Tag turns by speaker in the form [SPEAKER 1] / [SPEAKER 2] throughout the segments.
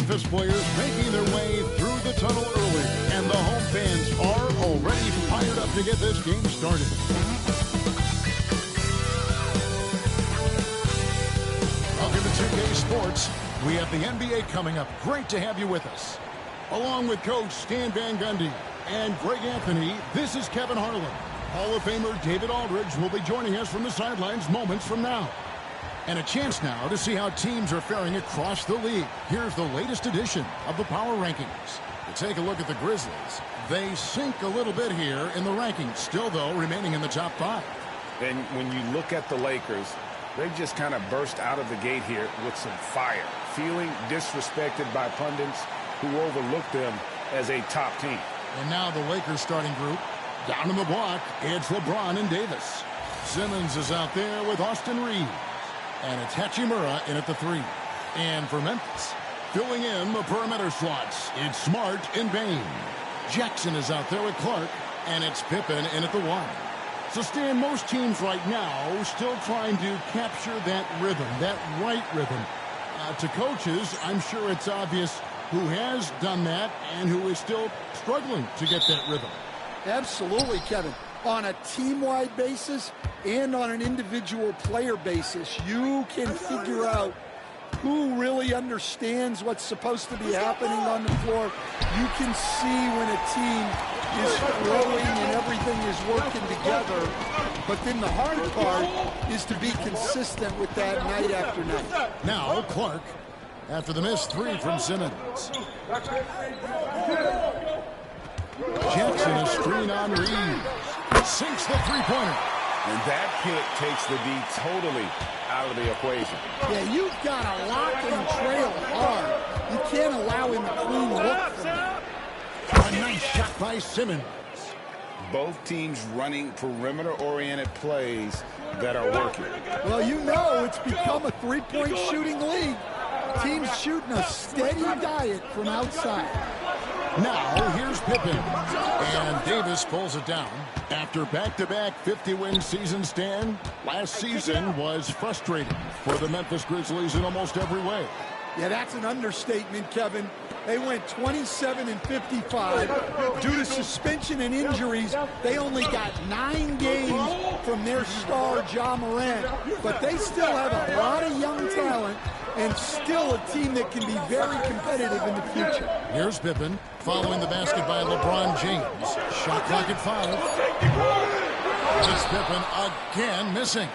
[SPEAKER 1] Memphis players making their way through the tunnel early, and the home fans are already fired up to get this game started. Welcome to 2K Sports. We have the NBA coming up. Great to have you with us. Along with Coach Stan Van Gundy and Greg Anthony, this is Kevin Harlan. Hall of Famer David Aldridge will be joining us from the sidelines moments from now. And a chance now to see how teams are faring across the league. Here's the latest edition of the Power Rankings. To take a look at the Grizzlies, they sink a little bit here in the rankings, still, though, remaining in the top 5.
[SPEAKER 2] And when you look at the Lakers, they just kind of burst out of the gate here with some fire, feeling disrespected by pundits who overlooked them as a top team.
[SPEAKER 1] And now the Lakers starting group. Down in the block, it's LeBron and Davis. Simmons is out there with Austin Reeves. And it's Hachimura in at the 3. And for Memphis, filling in the perimeter slots, it's Smart and Bain. Jackson is out there with Clark, and it's Pippen in at the 1. So, Stan, most teams right now still trying to capture that rhythm, that right rhythm. To coaches, I'm sure it's obvious who has done that and who is still struggling to get that rhythm.
[SPEAKER 3] Absolutely, Kevin. On a team-wide basis and on an individual player basis, you can figure out who really understands what's supposed to be happening on the floor. You can see when a team is flowing and everything is working together. But then the hard part is to be consistent with that night after night.
[SPEAKER 1] Now, Clark, after the missed 3 from Simmons. Jackson, a screen on Reeves. Sinks the three-pointer.
[SPEAKER 2] And that pick takes the D totally out of the equation.
[SPEAKER 3] Yeah, you've got to lock and trail hard. You can't allow him a clean look from that.
[SPEAKER 1] A nice shot by Simmons.
[SPEAKER 2] Both teams running perimeter-oriented plays that are working.
[SPEAKER 3] Well, you know it's become a three-point shooting league. Teams shooting a steady diet from outside.
[SPEAKER 1] Now, here's Pippen. And Davis pulls it down. After back-to-back 50-win season, Stan, last season was frustrating for the Memphis Grizzlies in almost every way.
[SPEAKER 3] Yeah, that's an understatement, Kevin. They went 27-55. Due to suspension and injuries, they only got 9 games from their star, Ja Morant. But they still have a lot of young talent and still a team that can be very competitive in the future.
[SPEAKER 1] Here's Pippen following the basket by LeBron James. Shot clock at 5. It's Pippen again missing.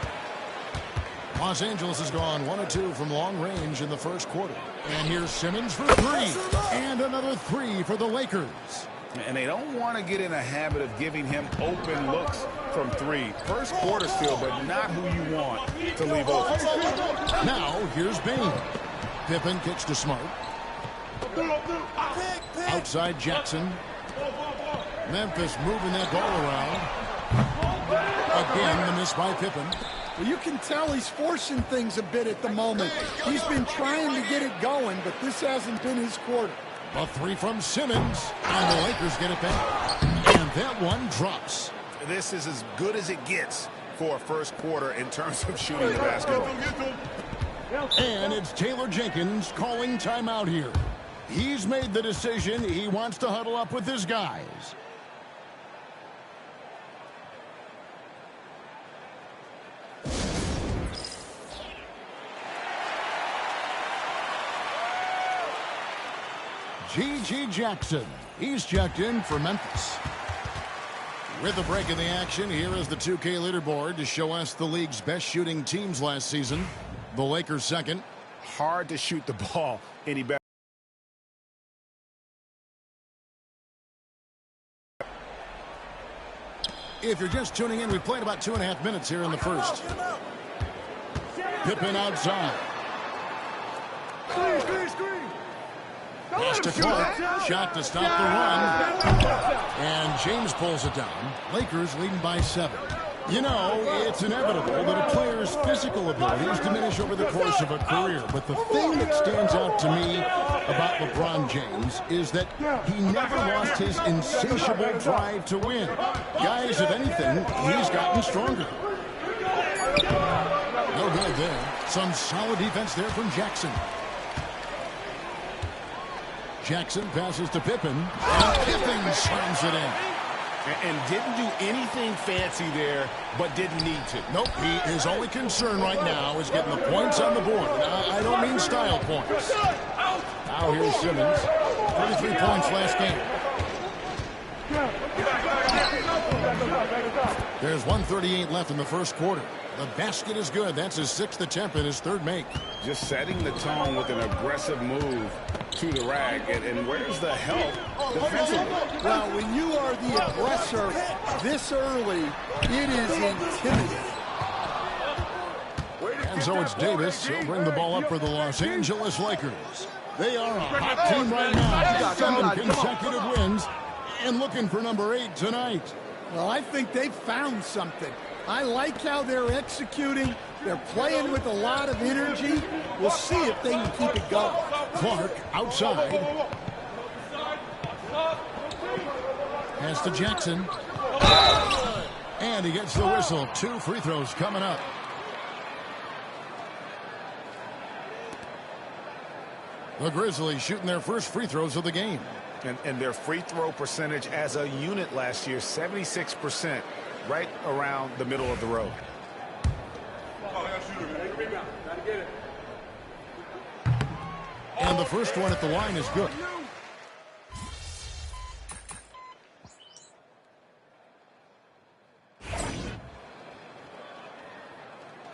[SPEAKER 1] Los Angeles has gone 1 of 2 from long range in the first quarter. And here's Simmons for 3. And another 3 for the Lakers.
[SPEAKER 2] And they don't want to get in a habit of giving him open looks from 3. First quarter still, but not who you want to leave open.
[SPEAKER 1] Now, here's Bain. Pippen kicks to Smart. Outside Jackson. Memphis moving that ball around. Again, the miss by Pippen.
[SPEAKER 3] Well, you can tell he's forcing things a bit at the moment. He's been trying to get it going, but this hasn't been his quarter.
[SPEAKER 1] A 3 from Simmons, and the Lakers get it back. And that one drops.
[SPEAKER 2] This is as good as it gets for a first quarter in terms of shooting the basketball.
[SPEAKER 1] And it's Taylor Jenkins calling timeout here. He's made the decision. He wants to huddle up with his guys. JMG Jackson. He's checked in for Memphis. With the break in the action, here is the 2K leaderboard to show us the league's best shooting teams last season. The Lakers second.
[SPEAKER 2] Hard to shoot the ball any better.
[SPEAKER 1] If you're just tuning in, we played about 2.5 minutes here in the first. Pippen outside. Pass to Clark. Shot to stop the run. And James pulls it down. Lakers leading by 7. You know, it's inevitable that a player's physical abilities diminish over the course of a career. But the thing that stands out to me about LeBron James is that he never lost his insatiable drive to win. Guys, if anything, he's gotten stronger. No good there. Some solid defense there from Jackson. Jackson passes to Pippen, and Pippen slams it in.
[SPEAKER 2] And didn't do anything fancy there, but didn't need to.
[SPEAKER 1] Nope, his only concern right now is getting the points on the board. I don't mean style points. Now here's Simmons, 33 points last game. There's 1:38 left in the first quarter. The basket is good. That's his 6th attempt and his 3rd make.
[SPEAKER 2] Just setting the tone with an aggressive move to the rack. And where's the help defensively?
[SPEAKER 3] Well, when you are the aggressor this early, it is intimidating.
[SPEAKER 1] And so it's Davis. He'll bring the ball up for the Los Angeles Lakers. They are a hot team right now. 7 consecutive wins and looking for number 8 tonight.
[SPEAKER 3] Well, I think they've found something. I like how they're executing. They're playing with a lot of energy. We'll see if they can keep it going.
[SPEAKER 1] Clark outside. Pass to Jackson. And he gets the whistle. 2 free throws coming up. The Grizzlies shooting their first free throws of the game.
[SPEAKER 2] And their free throw percentage as a unit last year, 76%, right around the middle of the road.
[SPEAKER 1] And the first one at the line is good.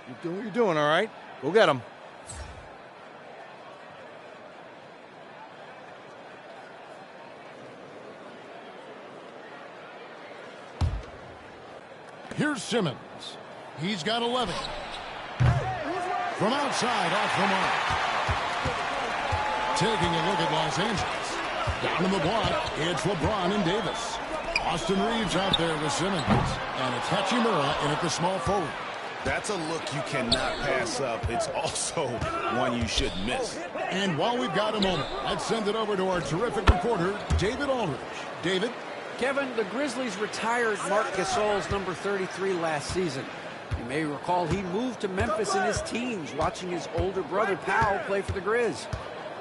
[SPEAKER 4] You're doing what you're doing, all right? Go get him.
[SPEAKER 1] Here's Simmons. He's got 11. From outside, off the mark. Taking a look at Los Angeles. Down in the block, it's LeBron and Davis. Austin Reeves out there with Simmons. And it's Hachimura in at the small forward.
[SPEAKER 2] That's a look you cannot pass up. It's also one you should miss.
[SPEAKER 1] And while we've got a moment, let's send it over to our terrific reporter, David Aldridge. David?
[SPEAKER 5] Kevin, the Grizzlies retired Marc Gasol's number 33 last season. You may recall he moved to Memphis in his teens, watching his older brother Powell play for the Grizz.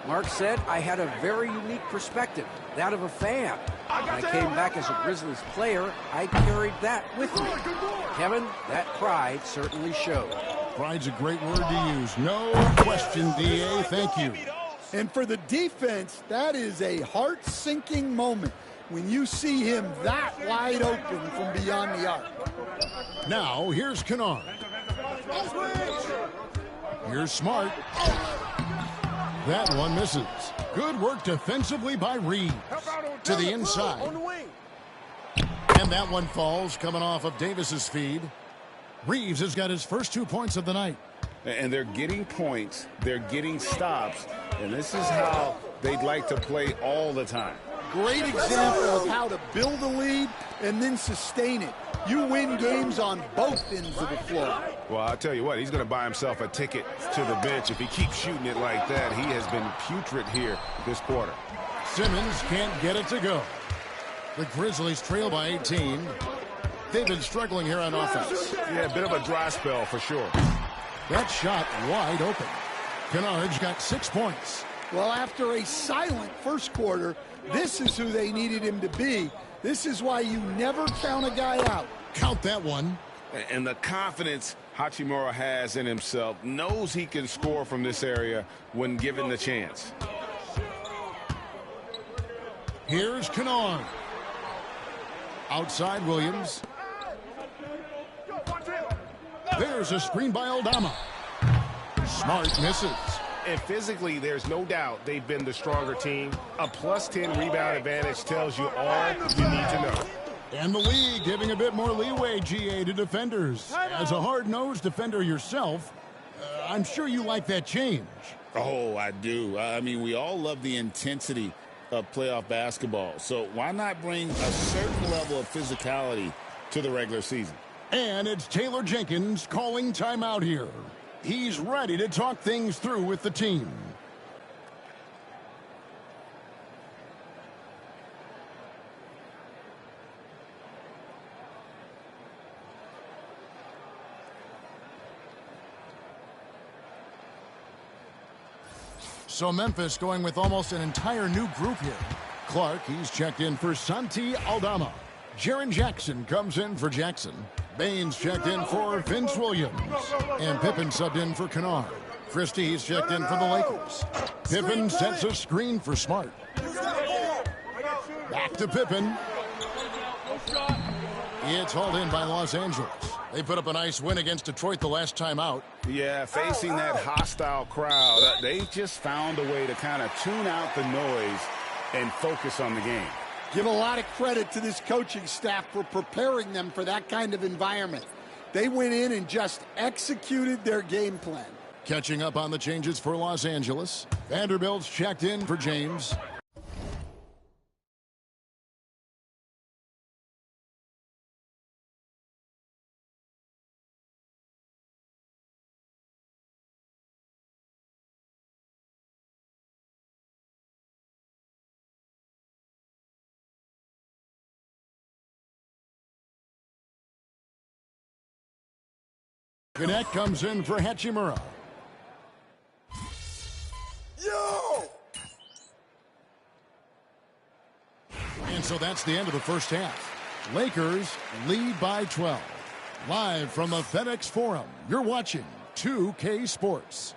[SPEAKER 5] Mark said, I had a very unique perspective, that of a fan. When I came back as a Grizzlies player, I carried that with me. Kevin, that pride certainly showed.
[SPEAKER 1] Pride's a great word to use. No question, D.A. Thank you.
[SPEAKER 3] And for the defense, that is a heart-sinking moment when you see him that wide open from beyond the arc.
[SPEAKER 1] Now, here's Kennard. Here's Smart. That one misses. Good work defensively by Reeves. To the inside. And that one falls, coming off of Davis's feed. Reeves has got his first 2 points of the night.
[SPEAKER 2] And they're getting points. They're getting stops. And this is how they'd like to play all the time.
[SPEAKER 3] Great example of how to build a lead and then sustain it. You win games on both ends of the floor.
[SPEAKER 2] Well, I'll tell you what, he's going to buy himself a ticket to the bench if he keeps shooting it like that. He has been putrid here this quarter.
[SPEAKER 1] Simmons can't get it to go. The Grizzlies trail by 18. They've been struggling here on offense.
[SPEAKER 2] Yeah, a bit of a dry spell for sure.
[SPEAKER 1] That shot wide open. Kennard's got 6 points.
[SPEAKER 3] Well, after a silent first quarter, this is who they needed him to be. This is why you never count a guy out.
[SPEAKER 1] Count that one.
[SPEAKER 2] And the confidence Hachimura has in himself, knows he can score from this area when given the chance.
[SPEAKER 1] Here's Kennard. Outside Williams. There's a screen by Aldama. Smart misses.
[SPEAKER 2] And physically, there's no doubt they've been the stronger team. A +10 rebound advantage tells you all you need to know.
[SPEAKER 1] And the league giving a bit more leeway, GA, to defenders. As a hard-nosed defender yourself, I'm sure you like that change.
[SPEAKER 6] Oh, I do. I mean, we all love the intensity of playoff basketball. So why not bring a certain level of physicality to the regular season?
[SPEAKER 1] And it's Taylor Jenkins calling timeout here. He's ready to talk things through with the team. So Memphis going with almost an entire new group here. Clark, he's checked in for Santi Aldama. Jaren Jackson comes in for Jackson. Baines checked in for Vince Williams. And Pippen subbed in for Kennard. Christie, he's checked in for the Lakers. Pippen sets a screen for Smart. Back to Pippen. It's hauled in by Los Angeles. They put up a nice win against Detroit the last time out.
[SPEAKER 2] Yeah, facing that hostile crowd, they just found a way to kind of tune out the noise and focus on the game.
[SPEAKER 3] Give a lot of credit to this coaching staff for preparing them for that kind of environment. They went in and just executed their game plan.
[SPEAKER 1] Catching up on the changes for Los Angeles. Vanderbilt's checked in for James. Gannett comes in for Hachimura. And so that's the end of the first half. Lakers lead by 12. Live from the FedEx Forum, you're watching 2K Sports.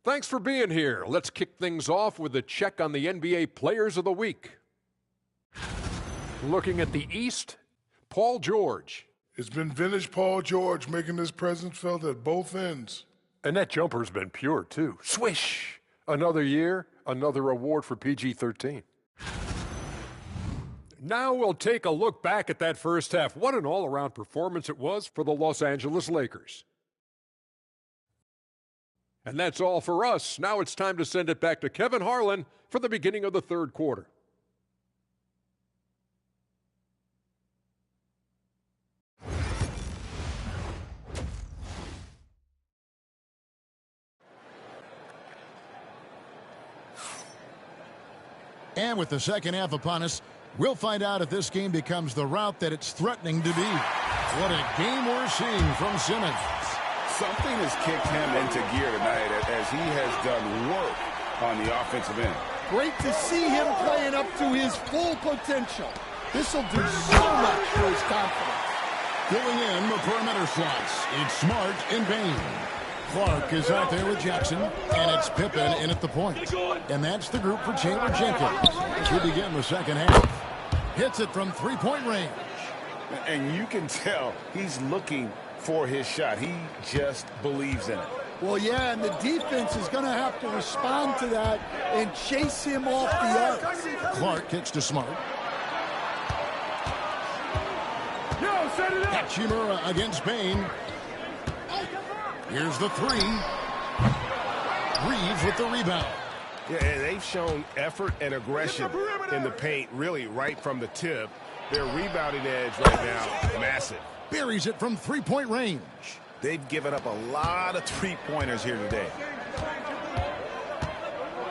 [SPEAKER 7] Thanks for being here. Let's kick things off with a check on the NBA Players of the Week. Looking at the East, Paul George.
[SPEAKER 8] It's been vintage Paul George making his presence felt at both ends.
[SPEAKER 7] And that jumper's been pure, too. Swish! Another year, another award for PG-13. Now we'll take a look back at that first half. What an all-around performance it was for the Los Angeles Lakers. And that's all for us. Now it's time to send it back to Kevin Harlan for the beginning of the third quarter.
[SPEAKER 1] And with the second half upon us, we'll find out if this game becomes the route that it's threatening to be. What a game we're seeing from Simmons.
[SPEAKER 2] Something has kicked him into gear tonight as he has done work on the offensive end.
[SPEAKER 3] Great to see him playing up to his full potential. This will do so much for his confidence.
[SPEAKER 1] Filling in the perimeter slots, it's Smart and Bain. Clark is out there with Jackson, and it's Pippen in at the point. And that's the group for Taylor Jenkins as we begin the second half. Hits it from three-point range.
[SPEAKER 2] And you can tell he's looking for his shot. He just believes in it.
[SPEAKER 3] Well, yeah, and the defense is going to have to respond to that and chase him off the arc.
[SPEAKER 1] Clark kicks to Smart. Hachimura against Bain. Here's the three. Reeves with the rebound.
[SPEAKER 2] Yeah, and they've shown effort and aggression in the paint, really right from the tip. Their rebounding edge right now, massive.
[SPEAKER 1] Buries it from three-point range.
[SPEAKER 2] They've given up a lot of three-pointers here today.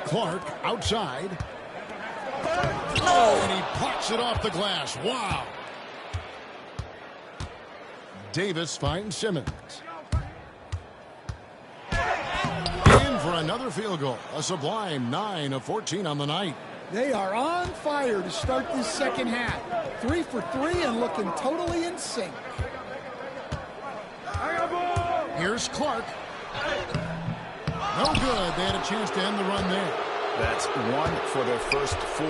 [SPEAKER 1] Clark outside. Oh, and he pops it off the glass. Wow. Davis finds Simmons. In for another field goal. A sublime 9 of 14 on the night.
[SPEAKER 3] They are on fire to start this second half. 3 for 3 and looking totally in sync.
[SPEAKER 1] Here's Clark. No good. They had a chance to end the run there.
[SPEAKER 2] That's 1 for their first 4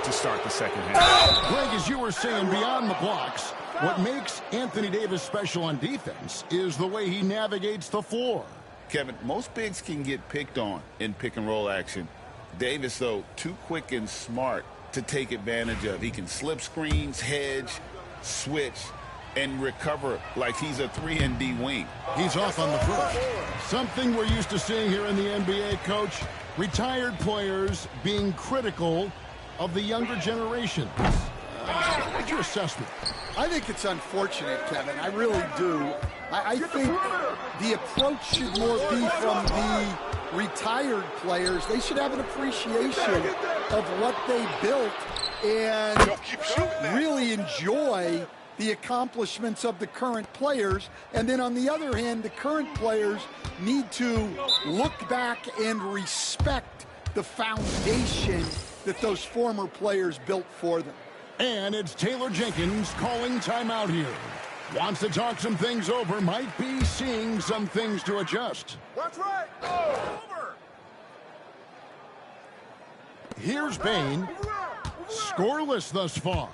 [SPEAKER 2] to start the second half.
[SPEAKER 1] Greg, as you were saying, beyond the blocks, what makes Anthony Davis special on defense is the way he navigates the floor.
[SPEAKER 6] Kevin, most bigs can get picked on in pick-and-roll action. Davis, though, too quick and smart to take advantage of. He can slip screens, hedge, switch, and recover like he's a 3-and-D wing.
[SPEAKER 1] He's off on the first. Something we're used to seeing here in the NBA, Coach. Retired players being critical of the younger generation. What's your assessment?
[SPEAKER 3] I think it's unfortunate, Kevin. I really do. I think the approach should more be from the retired players. They should have an appreciation of what they built and really enjoy the accomplishments of the current players. And then on the other hand, the current players need to look back and respect the foundation that those former players built for them.
[SPEAKER 1] And it's Taylor Jenkins calling timeout here. Wants to talk some things over, might be seeing some things to adjust.
[SPEAKER 8] That's right. Over.
[SPEAKER 1] Here's Bain. Scoreless thus far.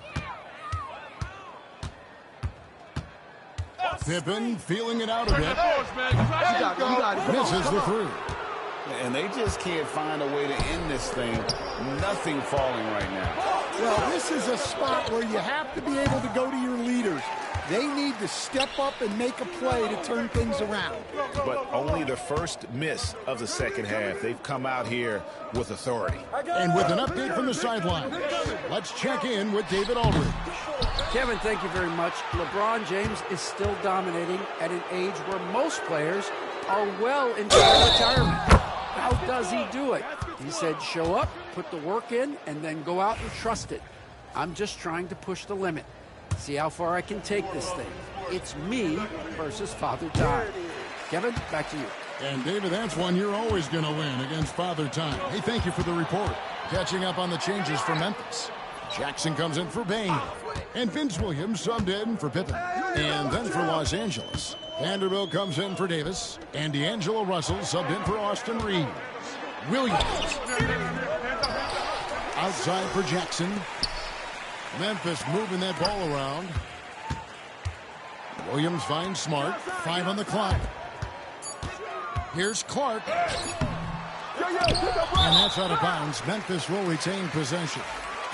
[SPEAKER 1] Pippen feeling it out a bit. Misses the three.
[SPEAKER 2] And they just can't find a way to end this thing. Nothing falling right now.
[SPEAKER 3] Well, this is a spot where you have to be able to go to your leaders. They need to step up and make a play to turn things around.
[SPEAKER 2] But only the first miss of the second half. They've come out here with authority.
[SPEAKER 1] And with an update from the sideline, let's check in with David Aldridge.
[SPEAKER 5] Kevin, thank you very much. LeBron James is still dominating at an age where most players are well into their retirement. How does he do it? He said show up, put the work in, and then go out and trust it. I'm just trying to push the limit. See how far I can take this thing. It's me versus Father Time. Kevin, back to you.
[SPEAKER 1] And David, that's one you're always going to win against Father Time. Hey, thank you for the report. Catching up on the changes for Memphis. Jackson comes in for Bain. And Vince Williams subbed in for Pippen. And then for Los Angeles, Vanderbilt comes in for Davis. And D'Angelo Russell subbed in for Austin Reeves. Williams. Outside for Jackson. Memphis moving that ball around. Williams finds Smart. 5 on the clock. Here's Clark. And that's out of bounds. Memphis will retain possession.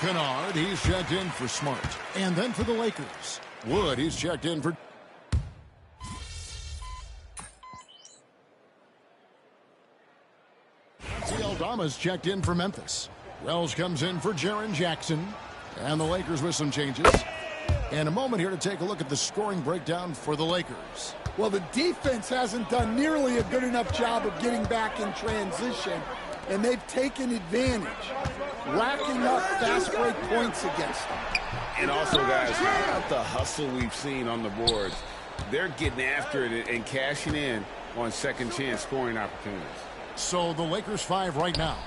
[SPEAKER 1] Kennard, he's checked in for Smart. And then for the Lakers. Wood, he's checked in for... Aldama's checked in for Memphis. Wells comes in for Jaren Jackson. And the Lakers with some changes. And a moment here to take a look at the scoring breakdown for the Lakers.
[SPEAKER 3] Well, the defense hasn't done nearly a good enough job of getting back in transition, and they've taken advantage, racking up fast break points against them.
[SPEAKER 2] And also, guys, how about the hustle we've seen on the boards? They're getting after it and cashing in on second chance scoring opportunities.
[SPEAKER 1] So the Lakers 5 right now.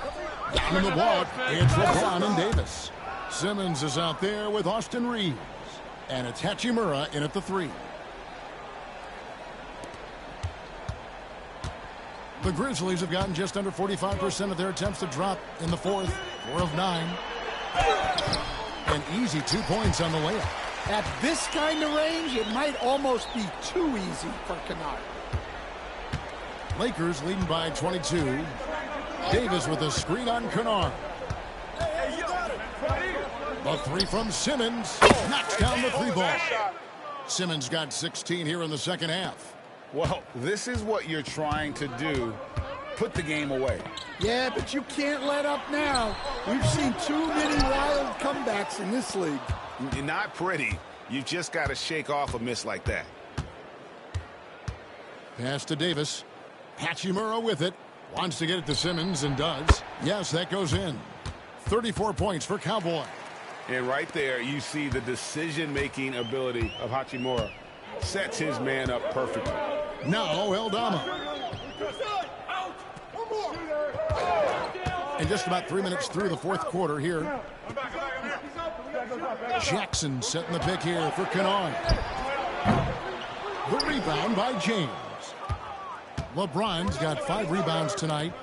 [SPEAKER 1] Down in the block, it's LeBron and Davis. Simmons is out there with Austin Reeves. And it's Hachimura in at the 3. The Grizzlies have gotten just under 45% of their attempts to drop in the 4th. 4 of 9. An easy 2 points on the layup.
[SPEAKER 3] At this kind of range, it might almost be too easy for Kennard.
[SPEAKER 1] Lakers leading by 22. Davis with a screen on Kennard. The 3 from Simmons. Knocks down the 3 ball. Simmons got 16 here in the second half.
[SPEAKER 2] Well, this is what you're trying to do. Put the game away.
[SPEAKER 3] Yeah, but you can't let up now. We've seen too many wild comebacks in this league.
[SPEAKER 2] Not pretty. You've just got to shake off a miss like that.
[SPEAKER 1] Pass to Davis. Hachimura with it. Wants to get it to Simmons and does. Yes, that goes in. 34 points for Cowboy.
[SPEAKER 2] And right there, you see the decision-making ability of Hachimura. Sets his man up perfectly.
[SPEAKER 1] Now Aldama. And just about 3 minutes through the 4th quarter here. Jackson setting the pick here for Kennard. The rebound by James. LeBron's got 5 rebounds tonight.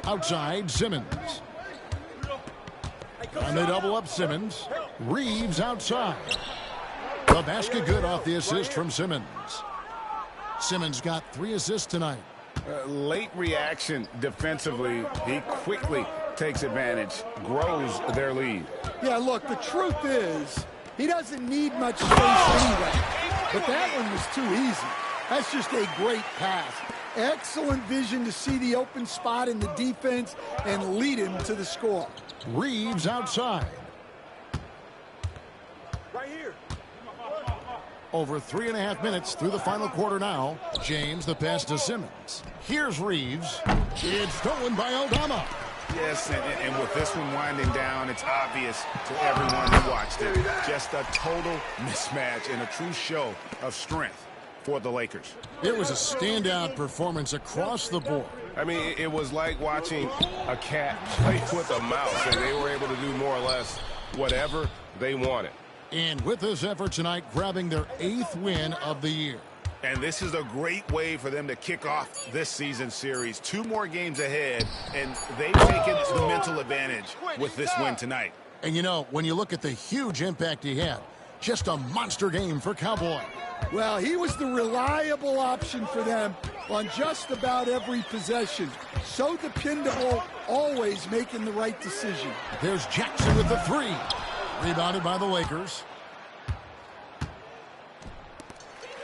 [SPEAKER 1] Outside, Simmons. And they double up Simmons. Reeves outside. The basket good off the assist from Simmons. Simmons got 3 assists tonight.
[SPEAKER 2] Late reaction defensively. He quickly takes advantage, grows their lead.
[SPEAKER 3] Yeah, look, the truth is, he doesn't need much space anyway. But that one was too easy. That's just a great pass. Excellent vision to see the open spot in the defense and lead him to the score.
[SPEAKER 1] Reeves outside.
[SPEAKER 9] Right here.
[SPEAKER 1] Over 3.5 minutes through the final quarter now. James, the pass to Simmons. Here's Reeves. It's stolen by Aldama.
[SPEAKER 2] Yes, and with this one winding down, it's obvious to everyone who watched it. Just a total mismatch and a true show of strength for the Lakers.
[SPEAKER 1] It was a standout performance across the board.
[SPEAKER 9] I mean, it was like watching a cat play with a mouse, and they were able to do more or less whatever they wanted.
[SPEAKER 1] And with this effort tonight, grabbing their 8th win of the year.
[SPEAKER 2] And this is a great way for them to kick off this season series. 2 more games ahead, and they've taken the mental advantage with this win tonight.
[SPEAKER 1] And you know, when you look at the huge impact he had, just a monster game for Cowboy.
[SPEAKER 3] Well, he was the reliable option for them on just about every possession. So dependable, always making the right decision.
[SPEAKER 1] There's Jackson with the 3. Rebounded by the Lakers.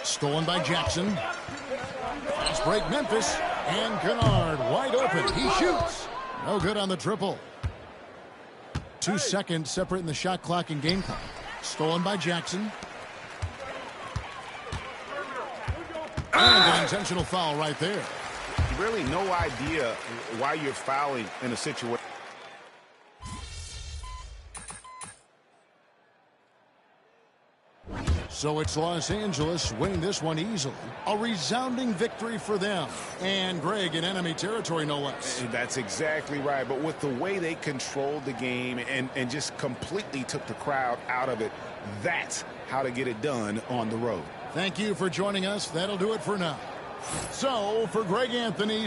[SPEAKER 1] Stolen by Jackson. Fast break Memphis. And Kennard wide open. He shoots. No good on the triple. 2 seconds separating the shot clock and game clock. Stolen by Jackson. And an intentional foul right there.
[SPEAKER 2] Really no idea why you're fouling in a situation.
[SPEAKER 1] So it's Los Angeles winning this one easily. A resounding victory for them. And Greg in enemy territory, no less.
[SPEAKER 2] That's exactly right. But with the way they controlled the game and just completely took the crowd out of it, That's how to get it done on the road.
[SPEAKER 1] Thank you for joining us. That'll do it for now. So, for Greg Anthony...